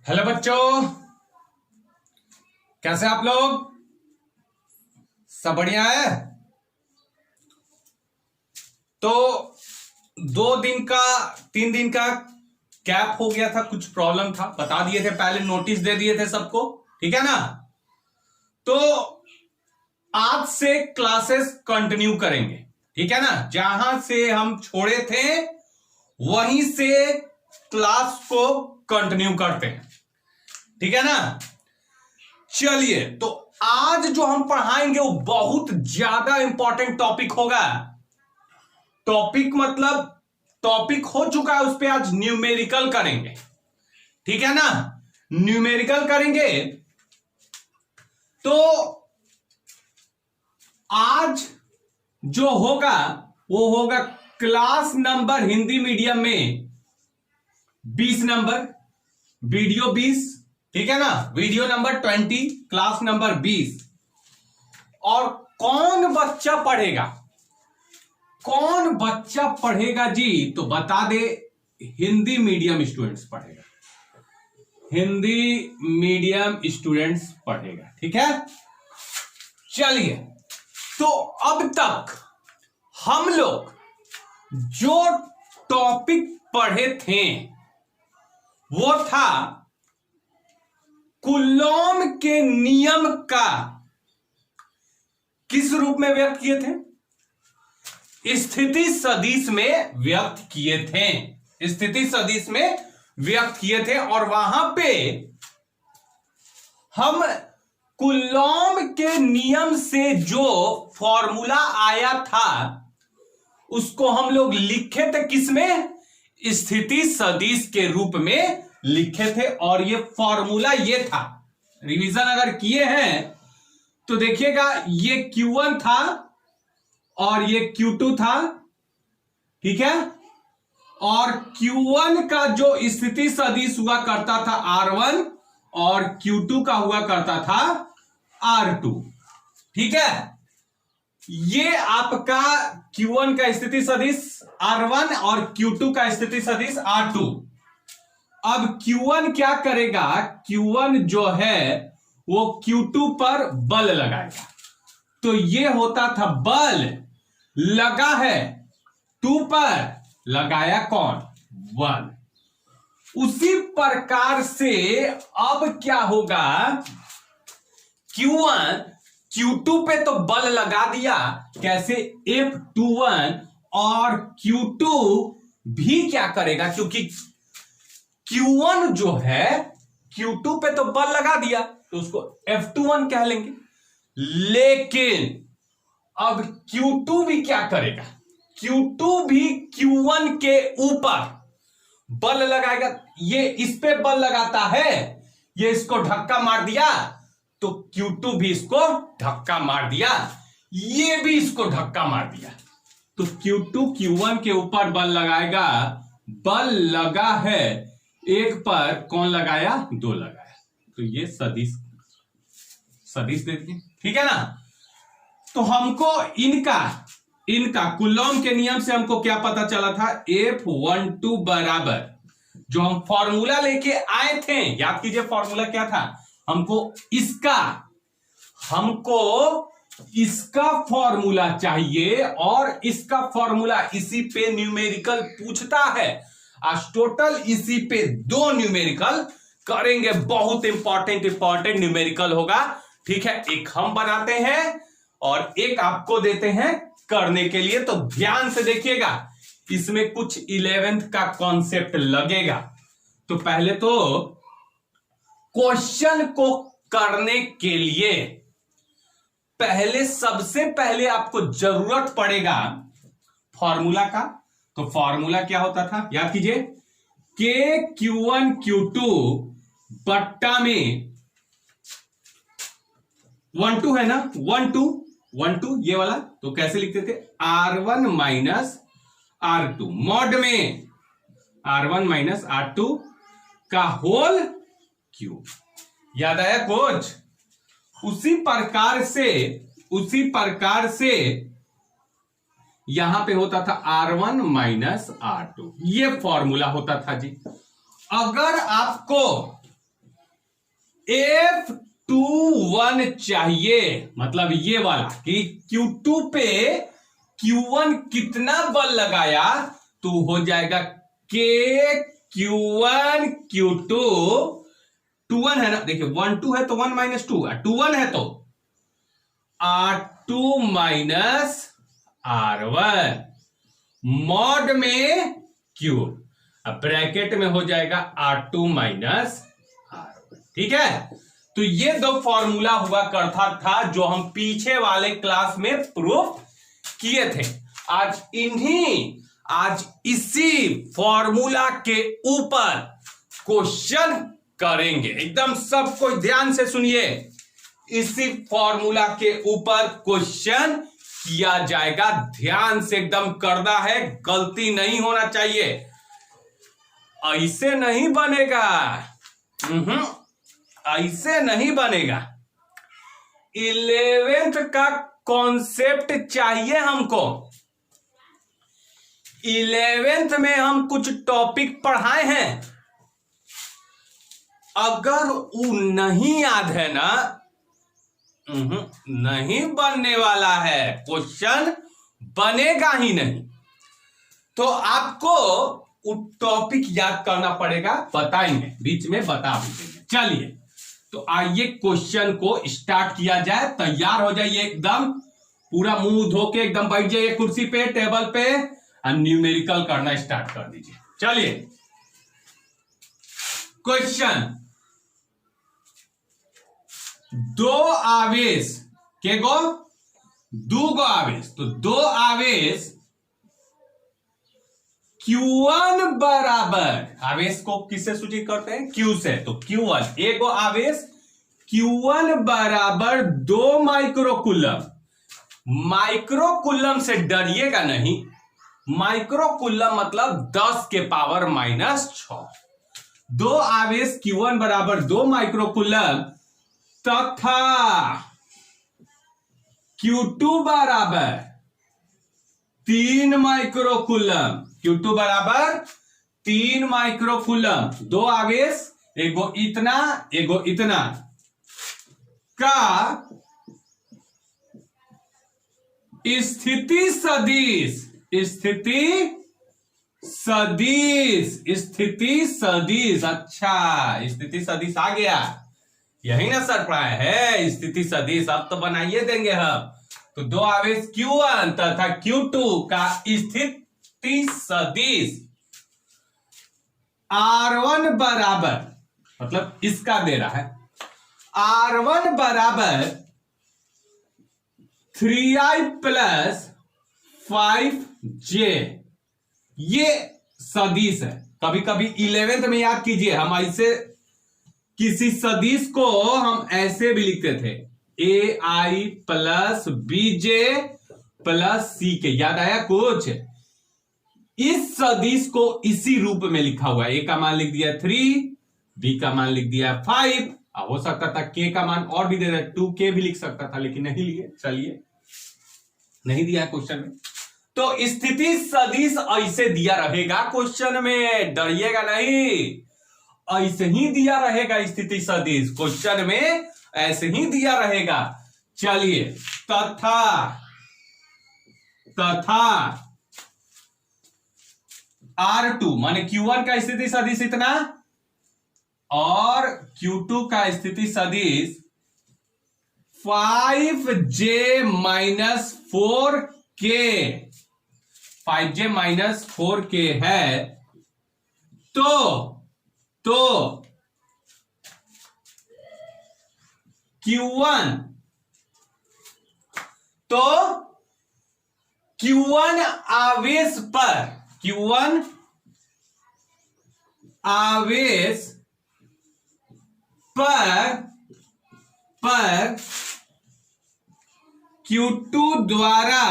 Hello बच्चों, कैसे आप लोग? सब बढ़िया है। तो 3 दिन का गैप हो गया था, कुछ प्रॉब्लम था, बता दिए थे पहले, नोटिस दे दिए थे सबको, ठीक है ना। तो आज से क्लासेस कंटिन्यू करेंगे, ठीक है ना। जहां से हम छोड़े थे वहीं से क्लास को कंटिन्यू करते हैं, ठीक है ना। चलिए, तो आज जो हम पढ़ाएंगे वो बहुत ज्यादा इंपॉर्टेंट टॉपिक होगा। टॉपिक हो चुका है, उस पे आज न्यूमेरिकल करेंगे, ठीक है ना। न्यूमेरिकल करेंगे। तो आज जो होगा वो होगा क्लास नंबर हिंदी मीडियम में 20 नंबर, वीडियो 20, ठीक है ना। Video number 20, class number 20। और कौन बच्चा पढ़ेगा जी? तो बता दे, हिंदी मीडियम स्टूडेंट्स पढ़ेगा, हिंदी मीडियम स्टूडेंट्स पढ़ेगा, ठीक है। चलिए, तो अब तक हम लोग जो टॉपिक पढ़े थे वो था कूलॉम के नियम का किस रूप में व्यक्त किए थे? स्थिति सदिश में व्यक्त किए थे, स्थिति सदिश में व्यक्त किए थे। और वहां पे हम कूलॉम के नियम से जो फॉर्मूला आया था उसको हम लोग लिखे थे किसमें? स्थिति सदिश के रूप में लिखे थे। और ये फॉर्मूला ये था, रिवीजन अगर किए हैं तो देखिएगा, ये Q1 था और ये Q2 था, ठीक है। और Q1 का जो स्थिति सदिश हुआ करता था R1 और Q2 का हुआ करता था R2, ठीक है। ये आपका Q1 का स्थिति सदिश R1 और Q2 का स्थिति सदिश R2। अब Q1 क्या करेगा? Q1 जो है वो Q2 पर बल लगाएगा। तो ये होता था बल लगा है 2 पर, लगाया कौन? 1। उसी प्रकार से अब क्या होगा? Q1 Q2 पे तो बल लगा दिया, कैसे? F21। और Q2 भी क्या करेगा? क्योंकि Q1 जो है Q2 पे तो बल लगा दिया तो उसको F21 कह लेंगे। लेकिन अब Q2 भी क्या करेगा? Q2 भी Q1 के ऊपर बल लगाएगा। ये इस पे बल लगाता है, ये इसको धक्का मार दिया तो Q2 भी इसको धक्का मार दिया, ये भी इसको धक्का मार दिया तो Q2 Q1 के ऊपर बल लगाएगा। बल लगा है 1 पर, कौन लगाया? 2 लगाया। तो ये सदिश देती, ठीक है ना। तो हमको इनका कूलॉम के नियम से हमको क्या पता चला था? F12 बराबर, जो हम फॉर्मूला लेके आए थे, याद कीजिए फॉर्मूला क्या था? हमको इसका फॉर्मूला चाहिए और इसका फॉर्मूला, इसी पे न्यूमेरिकल पूछता है। आज टोटल इसी पे 2 न्यूमेरिकल करेंगे, बहुत इंपॉर्टेंट न्यूमेरिकल होगा, ठीक है। एक हम बनाते हैं और एक आपको देते हैं करने के लिए। तो ध्यान से देखिएगा, इसमें कुछ 11th का कॉन्सेप्ट लगेगा। तो पहले तो क्वेश्चन को करने के लिए सबसे पहले आपको जरूरत पड़ेगा फॉर्मूला का। तो फॉर्मूला क्या होता था? याद कीजिए, K Q1 Q2 बट्टा में 1 2 है ना, 1 2 ये वाला। तो कैसे लिखते थे? R1 माइनस R2 मॉड में R1 माइनस R2 का होल क्यूब। याद आया कुछ? उसी प्रकार से यहां पे होता था R1 माइनस R2, ये फॉर्मूला होता था जी। अगर आपको F21 चाहिए, मतलब ये वाला कि Q2 पे Q1 कितना बल लगाया, तो हो जाएगा K Q1 Q2, 2 1 है ना, देखिए 1 2 है तो 1 - 2, 2 1 है तो R2 माइनस R1 मॉड में Q, अब ब्रैकेट में हो जाएगा R2 माइनस R1। ठीक है, तो ये दो फॉर्मूला हुआ करता था जो हम पीछे वाले क्लास में प्रूफ किए थे। आज इसी फॉर्मूला के ऊपर क्वेश्चन करेंगे। एकदम सब कोई ध्यान से सुनिए, इसी फॉर्मूला के ऊपर क्वेश्चन किया जाएगा। ध्यान से एकदम करना है, गलती नहीं होना चाहिए, ऐसे नहीं बनेगा, ऐसे नहीं बनेगा। 11th का कॉन्सेप्ट चाहिए हमको। 11th में हम कुछ टॉपिक पढ़ाए हैं, अगर वो नहीं याद है ना, नहीं बनने वाला है, क्वेश्चन बनेगा ही नहीं। तो आपको वो टॉपिक याद करना पड़ेगा, बताएंगे, बीच में बता भी देंगे। चलिए, तो आइए क्वेश्चन को स्टार्ट किया जाए। तैयार हो जाइए, एकदम पूरा मुंह धो के एकदम बैठ जाइए कुर्सी पे, टेबल पे, और न्यूमेरिकल करना स्टार्ट कर दीजिए। चलिए, क्वेश्चन, दो आवेश के गो, दो गो आवेश, तो दो आवेश Q1 बराबर, आवेश को किससे सूचित करते हैं? Q से, तो Q1 एगो आवेश Q1 बराबर 2 माइक्रोकूलम। माइक्रोकूलम से डरिएगा नहीं, माइक्रोकूलम मतलब 10 के पावर -6। दो आवेश Q1 बराबर 2 माइक्रोकूलम तथा Q2 बराबर 3 माइक्रोकूलम, Q2 बराबर 3 माइक्रोकूलम, दो आवेश, एगो इतना एगो इतना, का स्थिति सदिश, स्थिति सदिश, स्थिति सदिश, अच्छा स्थिति सदिश आ गया, यही ना सर पढ़ाया है स्थिति सदिश, अब तो बनाइए देंगे हम। तो दो आवेश Q1 तथा Q2 का स्थिति सदिश R1 बराबर, मतलब इसका दे रहा है, R1 बराबर 3i + 5j, ये सदिश है। कभी कभी 11th में याद कीजिए, हम ऐसे किसी सदिश को हम ऐसे भी लिखते थे, ai + bj + ck, याद आया कुछ? इस सदिश को इसी रूप में लिखा हुआ है, a का मान लिख दिया 3, b का मान लिख दिया 5, हो सकता था k का मान और भी दे दे, 2k भी लिख सकता था, लेकिन नहीं लिए। चलिए, नहीं दिया क्वेश्चन में, तो स्थिति सदिश ऐसे दिया रहेगा क्वेश्चन में, डरिएगा नहीं, ऐसे ही दिया रहेगा स्थिति सदिश क्वेश्चन में, ऐसे ही दिया रहेगा। चलिए, तथा R2 माने Q1 का स्थिति सदिश इतना और Q2 का स्थिति सदिश 5j - 4k, 5j - 4k है, तो Q1 आवेश पर, Q1 आवेश पर Q2 द्वारा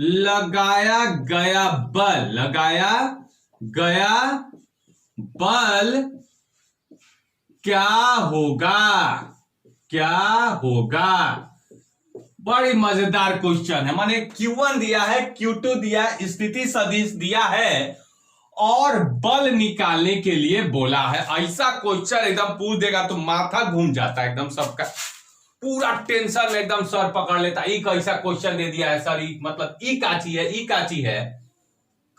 लगाया गया बल क्या होगा? बड़ी मजेदार क्वेश्चन है। माने Q1 दिया है, Q2 दिया है, स्थिति सदिश दिया है और बल निकालने के लिए बोला है। ऐसा क्वेश्चन एकदम पूछ देगा तो माथा घूम जाता है एकदम, सबका पूरा टेंशन में एकदम सर पकड़ लेता है। कैसा क्वेश्चन दे दिया है सर, मतलब ई का चीज है,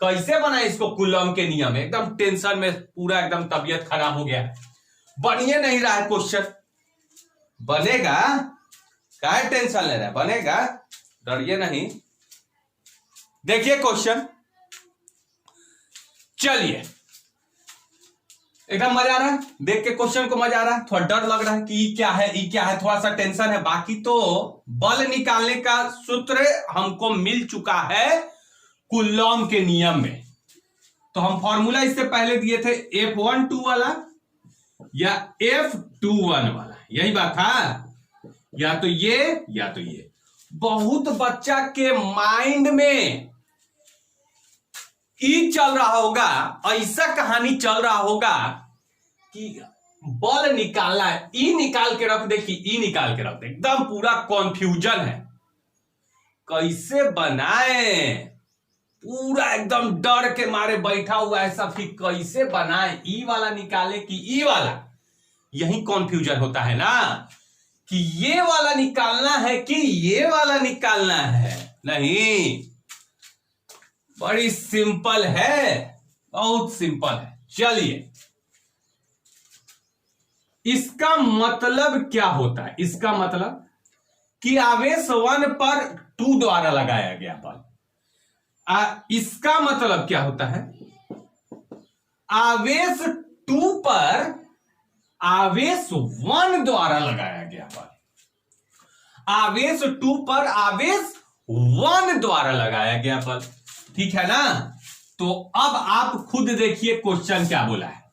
कैसे बना इसको कूलम के नियम में, एकदम टेंशन में पूरा एकदम तबीयत खराब हो गया। बनिए नहीं रहा है क्वेश्चन, बनेगा, क्या टेंशन ले रहा है, बनेगा, डरिए नहीं। देखिए क्वेश्चन, चलिए एकदम मजा आ रहा है देख के, क्वेश्चन को मजा आ रहा है, थोड़ा डर लग रहा है कि ई क्या है, थोड़ा सा टेंशन है। बाकी तो बल निकालने का सूत्र हमको मिल चुका है कूलॉम के नियम में। तो हम फॉर्मूला इससे पहले दिए थे F12 वाला या F21 वाला, यही बात था, या तो ये। बहुत बच्चा के माइंड में ई चल रहा होगा, ऐसा कहानी चल रहा होगा कि बल निकालना है, ई निकाल के रख दे कि ई निकाल के रख दे, एकदम पूरा कॉन्फ्यूजन है, कैसे बनाए, पूरा एकदम डर के मारे बैठा हुआ है सब, फिर कैसे बनाए, ई वाला निकाले कि ई वाला, यही कॉन्फ्यूजन होता है ना, कि ये वाला निकालना है कि ये वाला निकालना है। नहीं, बड़ी सिंपल है, बहुत सिंपल है। चलिए, इसका मतलब क्या होता है, इसका मतलब कि आवेश 1 पर 2 द्वारा लगाया गया बल। इसका मतलब क्या होता है, आवेश 2 पर आवेश 1 द्वारा लगाया गया बल, आवेश 2 पर आवेश 1 द्वारा लगाया गया बल, ठीक है ना। तो अब आप खुद देखिए क्वेश्चन क्या बोला है,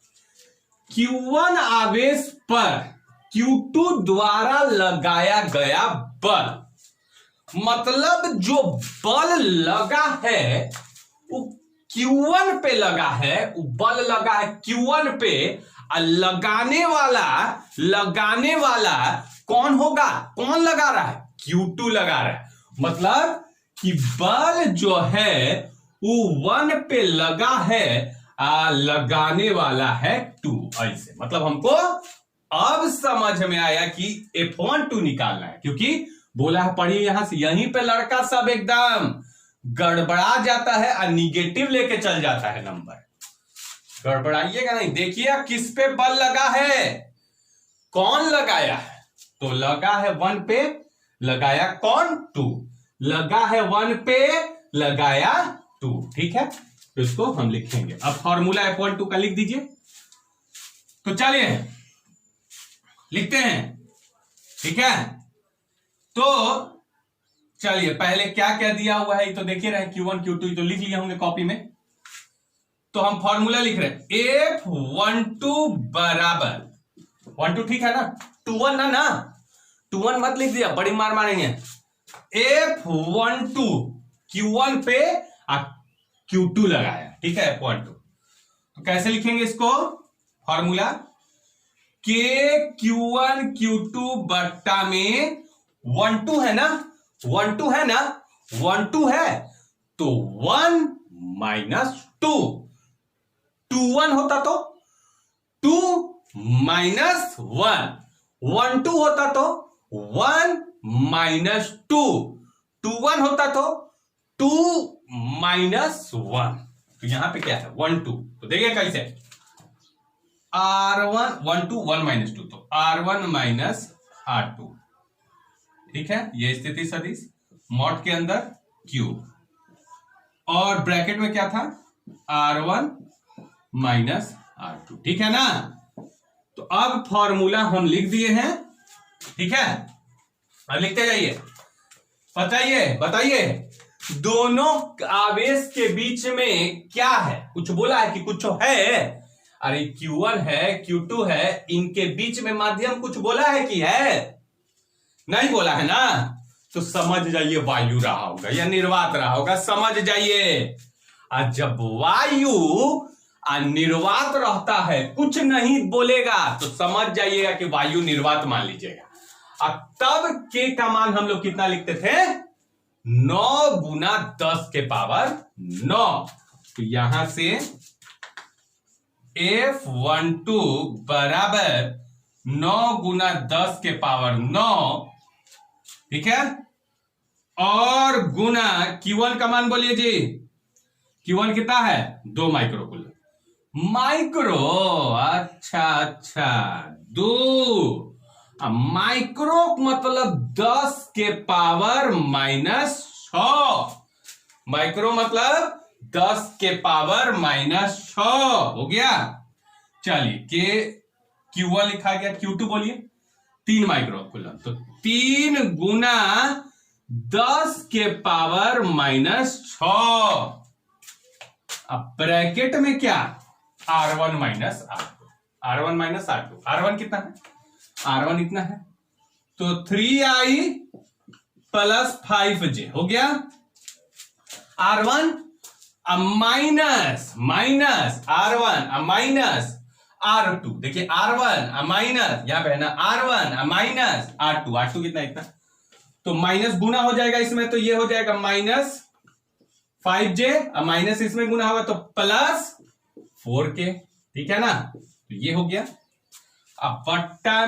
Q1 आवेश पर Q2 द्वारा लगाया गया बल, मतलब जो बल लगा है वो Q1 पे लगा है, वो बल लगा है Q1 पे, और लगाने वाला कौन होगा, कौन लगा रहा है, Q2 लगा रहा है। मतलब कि बल जो है वो 1 पे लगा है, लगाने वाला है 2, ऐसे। मतलब हमको अब समझ में आया कि F12 निकालना है, क्योंकि बोला है, पढ़िए यहां से, यहीं पे लड़का सब एकदम गड़बड़ा जाता है और निगेटिव लेके चल जाता है नंबर। गड़बड़ाइएगा नहीं, देखिए किस पे बल लगा है, कौन लगाया है, तो लगा है 1 पे, लगाया कौन, 2, लगा है 1 पे, लगाया 2, ठीक है। तो इसको हम लिखेंगे, अब फॉर्मूला F12 का लिख दीजिए। तो चलिए लिखते हैं, ठीक है। तो चलिए पहले क्या क्या दिया हुआ है, तो देखिए रहे Q1 Q2 तो लिख लिए होंगे कॉपी में। तो हम फॉर्मूला लिख रहे हैं, F12 बराबर 12, ठीक है ना, 21 ना 21 मत लिख दिया, बड़ी मार मारेंगे। F12 Q1 पे Q2 लगाया, ठीक है, F12। तो कैसे लिखेंगे इसको, फॉर्मूला के Q1 Q2 बट्टा में 12 है ना, 12 है ना, 12 है तो 1 माइनस 2, 21 होता तो 2 माइनस 1, 12 होता तो 1 माइनस 2, 21 होता तो 2 माइनस 1। तो यहां पे क्या है, 1 2, तो देखिए कैसे, R1 1 2 1 माइनस 2, तो R1 माइनस R2, ठीक है। ये स्थिति सदिश, मॉड के अंदर क्यूब, और ब्रैकेट में क्या था, R1 माइनस R2, ठीक है ना। तो अब फॉर्मूला हम लिख दिए हैं, ठीक है। अब लिखते जाइए, बताइए दोनों आवेश के बीच में क्या है, कुछ बोला है कि कुछ है, अरे Q1 है Q2 है, इनके बीच में माध्यम कुछ बोला है कि है, नहीं बोला है ना। तो समझ जाइए वायु रहा होगा या निर्वात रहा होगा, समझ जाइए। और जब वायु निर्वात रहता है, कुछ नहीं बोलेगा, तो समझ जाइएगा कि वायु निर्वात मान लीजिएगा। अब तब के का मान हम लोग कितना लिखते थे, 9 गुना 10 के पावर 9। तो यहां से F12 बराबर 9 गुना 10 के पावर 9, ठीक है, और गुना Q1 का मान बोलिए जी, Q1 कितना है, 2 माइक्रो कूलम। माइक्रो, अच्छा 2 माइक्रो मतलब 10 के पावर -6, माइक्रो मतलब 10 के पावर -6 हो गया। चलिए के Q1 लिखा गया, Q2 बोलिए 3 माइक्रो कूलम, तो 3 गुना 10 के पावर -6। अब ब्रैकेट में क्या, R1 minus R2, R1 minus R2, R1 कितना है, R1 इतना है, तो 3i प्लस 5j हो गया। R1 minus R1 minus R2, देखिए R1 माइनस, यहां पे है ना R1 माइनस R2, R2 कितना, इतना, तो माइनस गुना हो जाएगा इसमें, तो ये हो जाएगा -5j, माइनस इसमें गुना होगा तो +4k, ठीक है ना, तो ये हो गया। अब बट्टा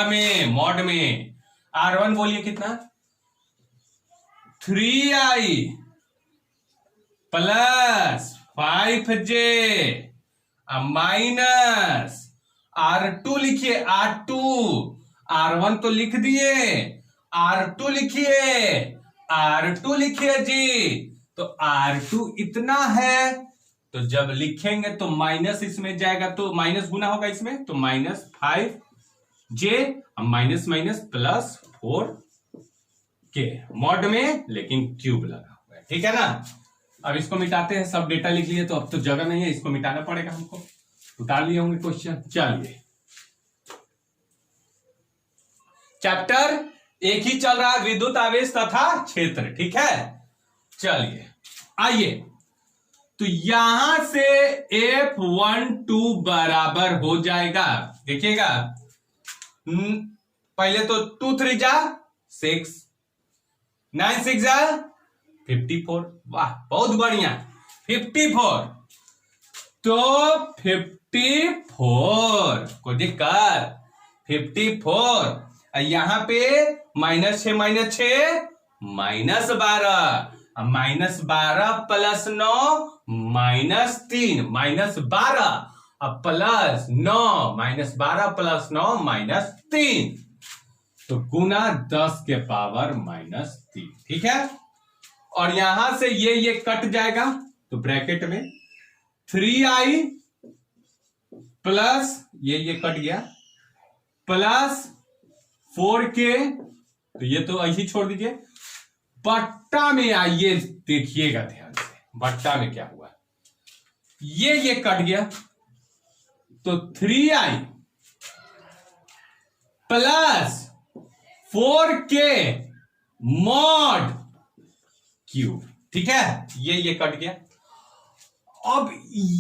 में मॉड में R1 बोलिए कितना, 3i plus 5j minus R2 लिखिए, R1 तो लिख दिए, R2 लिखिए जी, तो R2 इतना है, तो जब लिखेंगे तो माइनस इसमें जाएगा तो माइनस गुना होगा इसमें, तो -5j माइनस +4k मॉड में, लेकिन क्यूब लगा हुआ है, ठीक है ना। अब इसको मिटाते हैं, सब डेटा लिख लिए तो अब तो जगह नहीं है, इसको मिटाना पड़ेगा हमको, उतार लिए होंगे क्वेश्चन। चलिए चैप्टर एक ही चल रहा है, विद्युत आवेश तथा क्षेत्र, ठीक है। चलिए आइए, तो यहां से F12 बराबर हो जाएगा, देखिएगा, पहले तो 2 3 जा 6, 9 6 जा 54, वाह बहुत बढ़िया, 54, तो 54 को दिक्कत, 54, यहां पे -6 -6 -12, -12 प्लस 9 -3, -12 प्लस 9, -12 प्लस 9 -3, तो गुना 10 के पावर -3, ठीक है। और यहां से ये कट जाएगा, तो ब्रैकेट में 3i प्लस ये कट गया, प्लस 4k, तो ये तो ऐसे छोड़ दीजिए। बट्टा में आइए, देखिएगा ध्यान से, बट्टा में क्या हुआ, ये कट गया, तो 3i plus 4k mod cube, ठीक है, ये कट गया। अब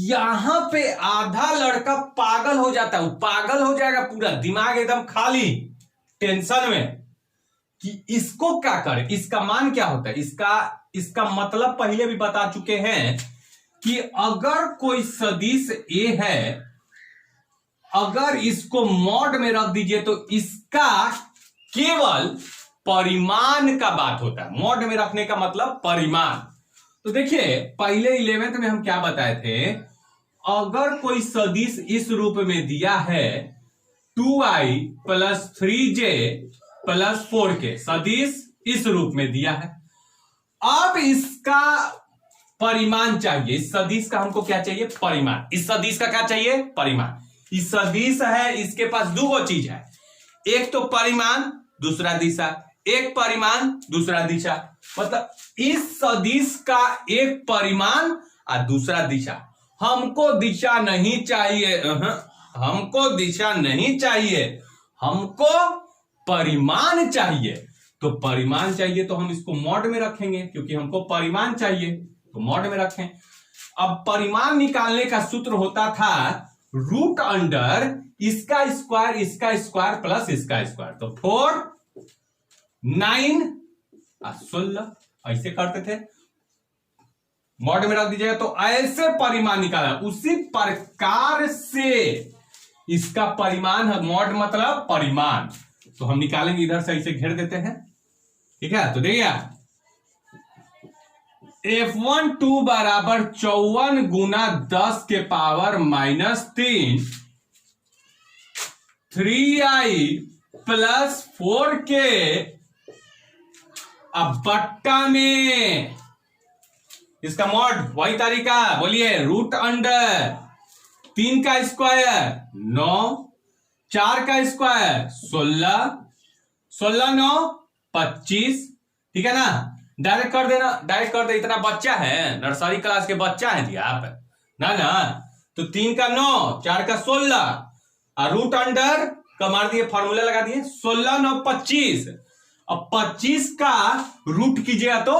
यहां पे आधा लड़का पागल हो जाता है, पागल हो जाएगा, पूरा दिमाग एकदम खाली, टेंशन में कि इसको क्या करें, इसका मान क्या होता है, इसका मतलब पहले भी बता चुके हैं कि अगर कोई सदिश ए है, अगर इसको मॉड में रख दीजिए तो इसका केवल परिमाण का बात होता है, मॉड में रखने का मतलब परिमाण। तो देखिए पहले 11th में हम क्या बताए थे, अगर कोई सदिश इस रूप में दिया है 2i plus 3j plus 4k, सदिश इस रूप में दिया है, अब इसका परिमाण चाहिए, इस सदिश का हमको क्या चाहिए, परिमाण, इस सदिश का क्या चाहिए, परिमाण। इस सदिश है, इसके पास दो चीज है, एक तो परिमाण, दूसरा दिशा, एक परिमाण दूसरा दिशा, मतलब इस सदिश का एक परिमाण और दूसरा दिशा। हमको दिशा नहीं चाहिए, हमको दिशा नहीं चाहिए, हमको परिमाण चाहिए। तो परिमाण चाहिए तो हम इसको मॉड में रखेंगे, क्योंकि हमको परिमाण चाहिए तो मॉड में रखें। अब परिमाण निकालने का सूत्र होता था रूट अंडर इसका स्क्वायर प्लस इसका स्क्वायर, तो 4 9 16 ऐसे करते थे, मॉड में रख दीजिएगा। तो ऐसे परिमाण निकाला, उसी प्रकार से इसका परिमाण है, मॉड मतलब परिमाण, तो हम निकालेंगे इधर से ऐसे घेर देते हैं, ठीक है। तो देखिए F12 बराबर 54 गुना 10 के पावर -3 3i प्लस 4k अब बट्टा में इसका मॉड वही तरीका, बोलिए रूट अंडर 3 का स्क्वायर 9, 4 का स्क्वायर 16, 16 9 25, ठीक है ना। डायरेक्ट कर देना, डायरेक्ट कर दे, इतना बच्चा है, नर्सरी क्लास के बच्चा है जी आप ना ना। तो 3 का 9, 4 का 16 और रूट अंडर का मार दिए, फॉर्मूला लगा दिए, 16 9 25। अब 25 का रूट कीजिएगा तो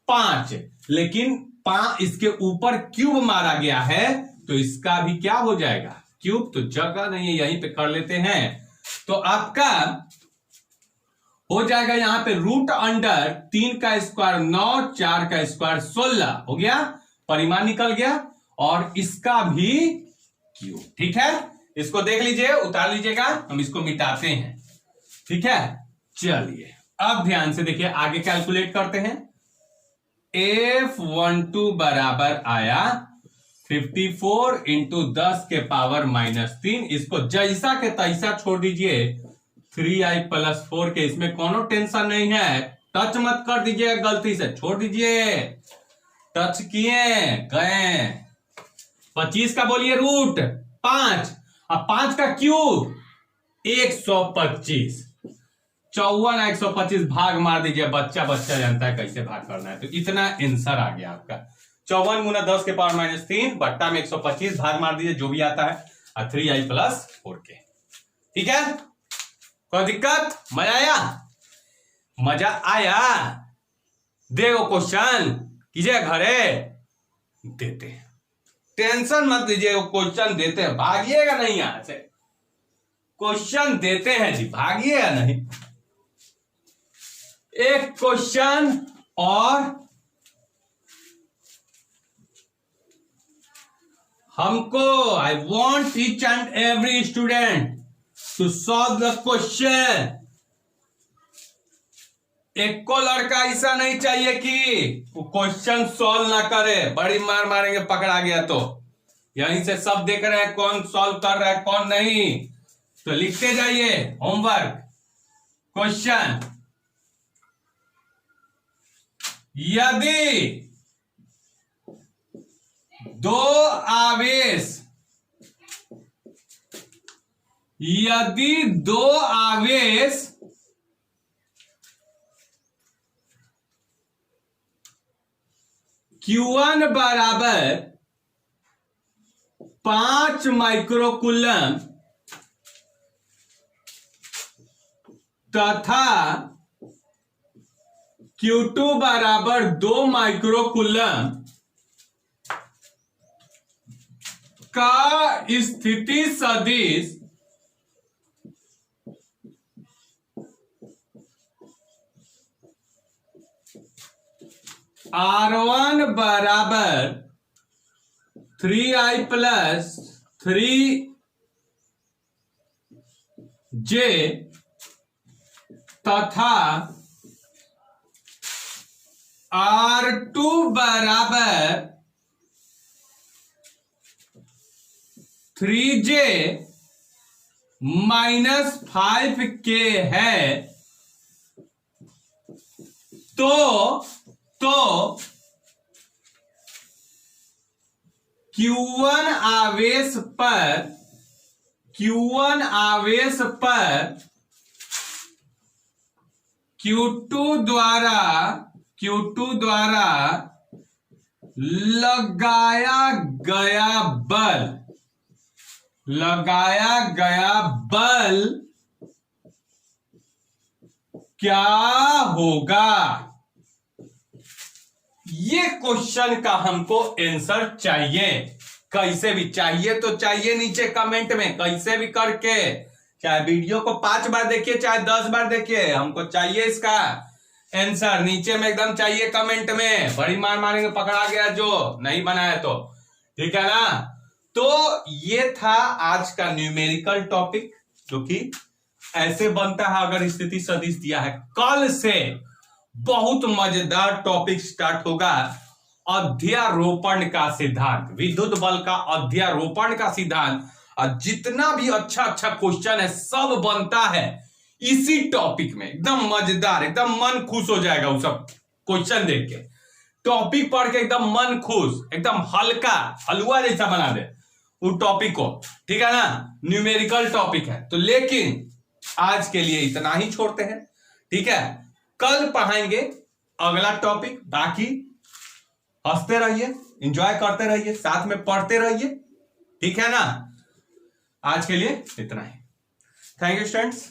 5, लेकिन 5 इसके ऊपर क्यूब मारा गया है तो इसका भी क्या हो जाएगा क्यूब, तो जगह नहीं है यहीं पे कर लेते हैं। तो आपका हो जाएगा यहां पे रूट अंडर 3 का स्क्वायर 9, 4 का स्क्वायर 16 हो गया, परिमाण निकल गया, और इसका भी क्यूब, ठीक है। इसको देख लीजिए, उतार लीजिएगा, हम इसको मिटाते हैं, ठीक है। चलिए अब ध्यान से देखिए, आगे कैलकुलेट करते हैं। F12 बराबर आया 54 इंटू 10 के पावर -3, इसको जैसा के तैसा छोड़ दीजिए, 3i प्लस 4k, इसमें कोनो टेंशन नहीं है, टच मत कर दीजिए, गलती से छोड़ दीजिए, टच किए गए। 25 का बोलिए रूट 5, अब 5 का क्यूब 125, 54 125 भाग मार दीजिए, बच्चा बच्चा जानता है कैसे भाग करना है, तो इतना आंसर आ गया आपका। 54 गुना 10 के पावर -3 बट्टा में 125 भाग मार दीजिए, जो भी आता है, और 3i प्लस 4k, ठीक है। कोई दिक्कत? मजा आया? मजा आया? देखो क्वेश्चन कीजिए घरे, देते हैं, टेंशन मत लीजिए, क्वेश्चन देते हैं, भागिएगा नहीं यहां से, क्वेश्चन देते हैं जी, भागिएगा नहीं। एक क्वेश्चन और हमको, I want each and every student to solve the question. एक को लड़का ऐसा नहीं चाहिए कि वो क्वेश्चन सॉल्व ना करे, बड़ी मार मारेंगे पकड़ा गया तो। यहीं से सब देख रहे हैं कौन सॉल्व कर रहा है कौन नहीं, तो लिखते जाइए होमवर्क। क्वेश्चन, यदि दो आवेश Q1 बराबर 5 माइक्रोकूलम तथा Q2 बराबर 2 माइक्रोकूलम का स्थिति सदिश R1 बराबर 3i प्लस 3j तथा R2 बराबर 3j माइनस 5k है, तो Q1 आवेश पर Q2 द्वारा लगाया गया बल क्या होगा? ये क्वेश्चन का हमको आंसर चाहिए। कैसे भी चाहिए तो चाहिए, नीचे कमेंट में कैसे भी करके, चाहे वीडियो को 5 बार देखिए चाहे 10 बार देखिए, हमको चाहिए इसका आंसर नीचे में एकदम चाहिए कमेंट में। बड़ी मार मारेंगे पकड़ा गया जो नहीं बनाया तो, ठीक है ना। तो ये था आज का न्यूमेरिकल टॉपिक जो कि ऐसे बनता है अगर स्थिति सदिश दिया है। कल से बहुत मजेदार टॉपिक स्टार्ट होगा, अध्यारोपण का सिद्धांत, विद्युत बल का अध्यारोपण का सिद्धांत। और जितना भी अच्छा अच्छा क्वेश्चन है सब बनता है इसी टॉपिक में, एकदम मजेदार, एकदम मन खुश हो जाएगा वो सब क्वेश्चन देख के। टॉपिक पढ़ के एकदम मन खुश, एकदम हल्का हलवा जैसा बना दे वो टॉपिक को, ठीक है ना। न्यूमेरिकल टॉपिक है तो, लेकिन आज के लिए इतना ही छोड़ते हैं, ठीक है। कल पढ़ाएंगे अगला टॉपिक। बाकी हंसते रहिए, एंजॉय करते रहिए, साथ में पढ़ते रहिए, ठीक है ना। आज के लिए इतना ही। Thank you students.